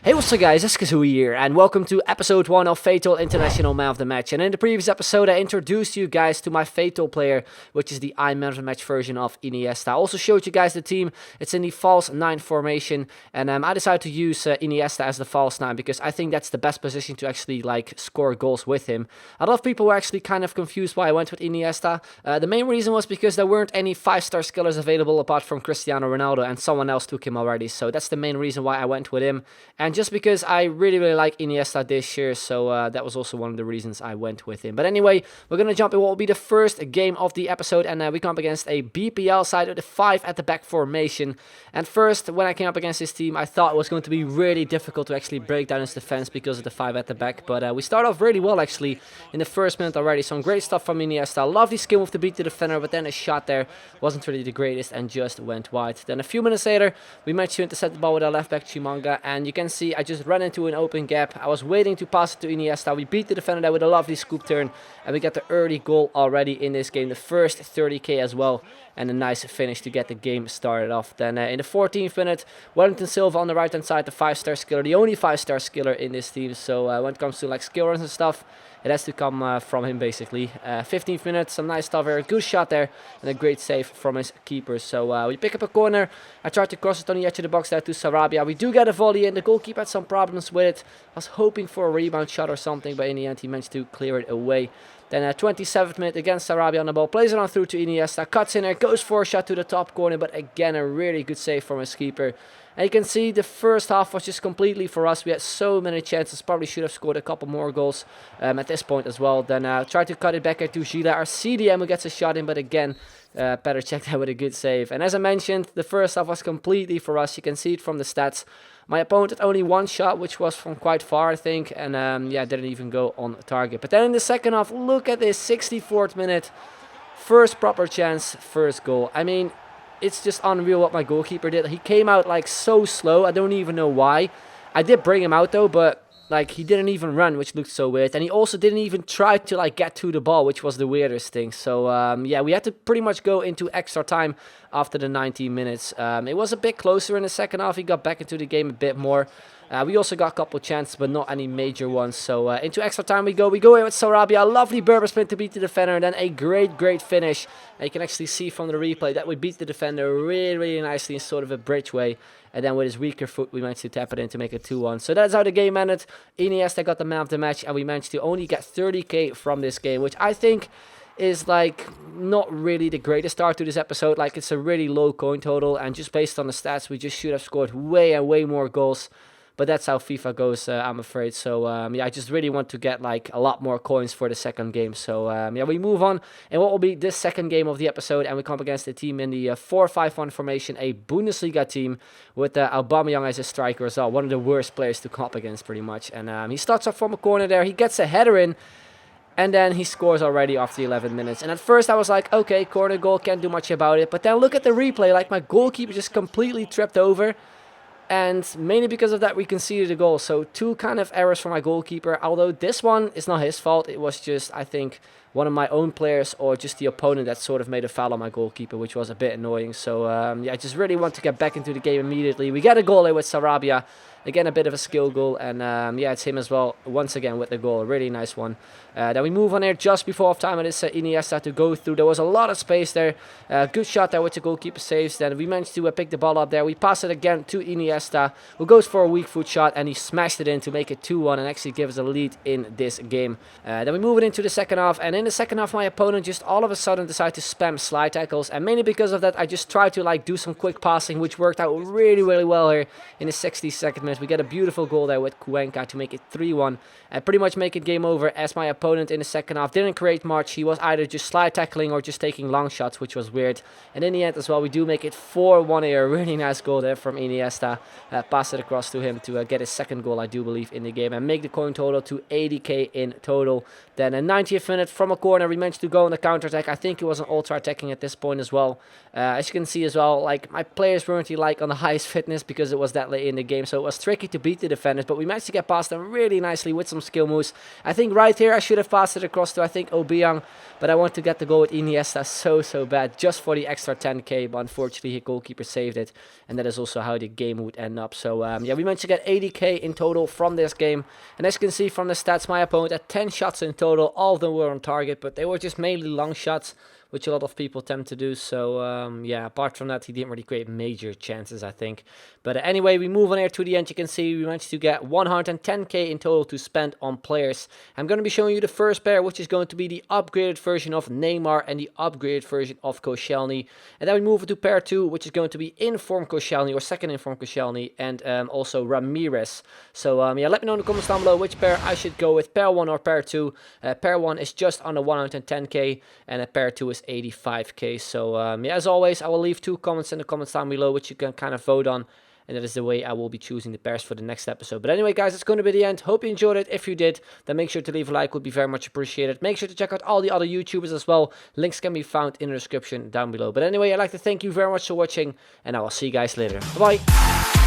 Hey, what's up guys, it's Kazooie here, and welcome to episode 1 of F8TAL International Man of the Match. And in the previous episode, I introduced you guys to my F8TAL player, which is the iMOTM of the Match version of Iniesta. I also showed you guys the team. It's in the false 9 formation, and I decided to use Iniesta as the false 9 because I think that's the best position to actually score goals with him. A lot of people were actually kind of confused why I went with Iniesta. The main reason was because there weren't any 5-star skillers available apart from Cristiano Ronaldo, and someone else took him already. So that's the main reason why I went with him. And just because I really like Iniesta this year, so that was also one of the reasons I went with him. But anyway, we're going to jump in what will be the first game of the episode, and we come up against a BPL side of the 5 at the back formation. And first, when I came up against this team, I thought it was going to be really difficult to actually break down his defense because of the 5 at the back. But we start off really well actually in the first minute already. Some great stuff from Iniesta. Lovely skill move to beat the defender, but then a shot there wasn't really the greatest and just went wide. Then a few minutes later, we managed to intercept the ball with our left back Chimanga, and you can see I just ran into an open gap. I was waiting to pass it to Iniesta. We beat the defender there with a lovely scoop turn, and we get the early goal already in this game, the first 30k as well, and a nice finish to get the game started off. Then in the 14th minute, Wellington Silva on the right hand side, the 5-star skiller, the only 5-star skiller in this team. So when it comes to skill runs and stuff, it has to come from him basically. 15th minute, some nice stuff here, good shot there, and a great save from his keeper. So we pick up a corner. I tried to cross it on the edge of the box there to Sarabia. We do get a volley in. The goalkeeper had some problems with it. I was hoping for a rebound shot or something, but in the end he managed to clear it away. Then 27th minute, again Sarabia on the ball, plays it on through to Iniesta, cuts in there, goes for a shot to the top corner, but again a really good save from his keeper. And you can see the first half was just completely for us. We had so many chances, probably should have scored a couple more goals at this point as well. Then tried to cut it back to Gila, our CDM, who gets a shot in, but again, better check that with a good save. And as I mentioned, the first half was completely for us. You can see it from the stats. My opponent had only one shot, which was from quite far, I think, and yeah, didn't even go on target. But then in the second half, look at this, 64th minute, first proper chance, first goal. I mean, it's just unreal what my goalkeeper did. He came out so slow. I don't even know why. I did bring him out though, but he didn't even run, which looked so weird. And he also didn't even try to get to the ball, which was the weirdest thing. So yeah, we had to pretty much go into extra time after the 90 minutes. It was a bit closer in the second half. He got back into the game a bit more. We also got a couple chances, but not any major ones. So into extra time we go. We go in with Sarabia. A lovely Berber sprint to beat the defender. And then a great finish. And you can actually see from the replay that we beat the defender really nicely in sort of a bridge way. And then with his weaker foot, we managed to tap it in to make it 2-1. So that's how the game ended. Iniesta got the man of the match. And we managed to only get 30k from this game, which I think is not really the greatest start to this episode. It's a really low coin total. And just based on the stats, we just should have scored way more goals. But that's how FIFA goes, I'm afraid. So, yeah, I just really want to get, a lot more coins for the second game. So, yeah, we move on. And what will be this second game of the episode. And we come up against a team in the 4-5-1 formation. A Bundesliga team with Aubameyang as a striker as well. One of the worst players to come up against, pretty much. And he starts off from a corner there. He gets a header in. And then he scores already after 11 minutes. And at first I was like, okay, corner goal, can't do much about it. But then look at the replay. My goalkeeper just completely tripped over. And mainly because of that, we conceded a goal. So 2 kind of errors for my goalkeeper. Although this one is not his fault. It was just, I think, one of my own players or just the opponent that sort of made a foul on my goalkeeper, which was a bit annoying. So, yeah, I just really want to get back into the game immediately. We get a goal here with Sarabia. Again, a bit of a skill goal. And, yeah, it's him as well, once again, with the goal. A really nice one. Then we move on here just before half time. And it's Iniesta to go through. There was a lot of space there. Good shot there, which the goalkeeper saves. Then we managed to pick the ball up there. We pass it again to Iniesta, who goes for a weak foot shot. And he smashed it in to make it 2-1 and actually give us a lead in this game. Then we move it into the second half. And in the second half, my opponent just all of a sudden decided to spam slide tackles. And mainly because of that, I just tried to do some quick passing, which worked out really well here in the 62nd minute. We get a beautiful goal there with Cuenca to make it 3-1 and pretty much make it game over, as my opponent in the second half didn't create much. He was either just slide tackling or just taking long shots, which was weird. And in the end as well, we do make it 4-1 here. A really nice goal there from Iniesta. Pass it across to him to get his second goal, I do believe, in the game, and make the coin total to 80k in total. Then a 90th minute from a corner, we managed to go on the counter-attack. I think it was an ultra-attacking at this point as well. As you can see as well, like, my players weren't really, like, on the highest fitness because it was that late in the game, so it was tricky to beat the defenders, but we managed to get past them really nicely with some skill moves. I think right here I should have passed it across to, I think, Obiang, but I want to get the goal with Iniesta so bad, just for the extra 10k, but unfortunately his goalkeeper saved it, and that is also how the game would end up. So yeah, we managed to get 80k in total from this game, and as you can see from the stats, my opponent had 10 shots in total. All of them were on target, but they were just mainly long shots, which a lot of people tend to do. So yeah, apart from that, he didn't really create major chances, I think. But anyway, we move on here to the end. You can see we managed to get 110k in total to spend on players. I'm going to be showing you the first pair, which is going to be the upgraded version of Neymar and the upgraded version of Koscielny. And then we move to pair 2, which is going to be informed Koscielny, or second informed Koscielny, and also Ramirez. So yeah, let me know in the comments down below which pair I should go with, pair 1 or pair 2. Pair 1 is just under 110k, and pair 2 is 85k. So yeah, as always, I will leave 2 comments in the comments down below, which you can kind of vote on, and that is the way I will be choosing the pairs for the next episode. But anyway, guys, it's going to be the end. Hope you enjoyed it. If you did, then make sure to leave a like, would be very much appreciated. Make sure to check out all the other YouTubers as well. Links can be found in the description down below. But anyway, I'd like to thank you very much for watching, and I will see you guys later. Bye-bye.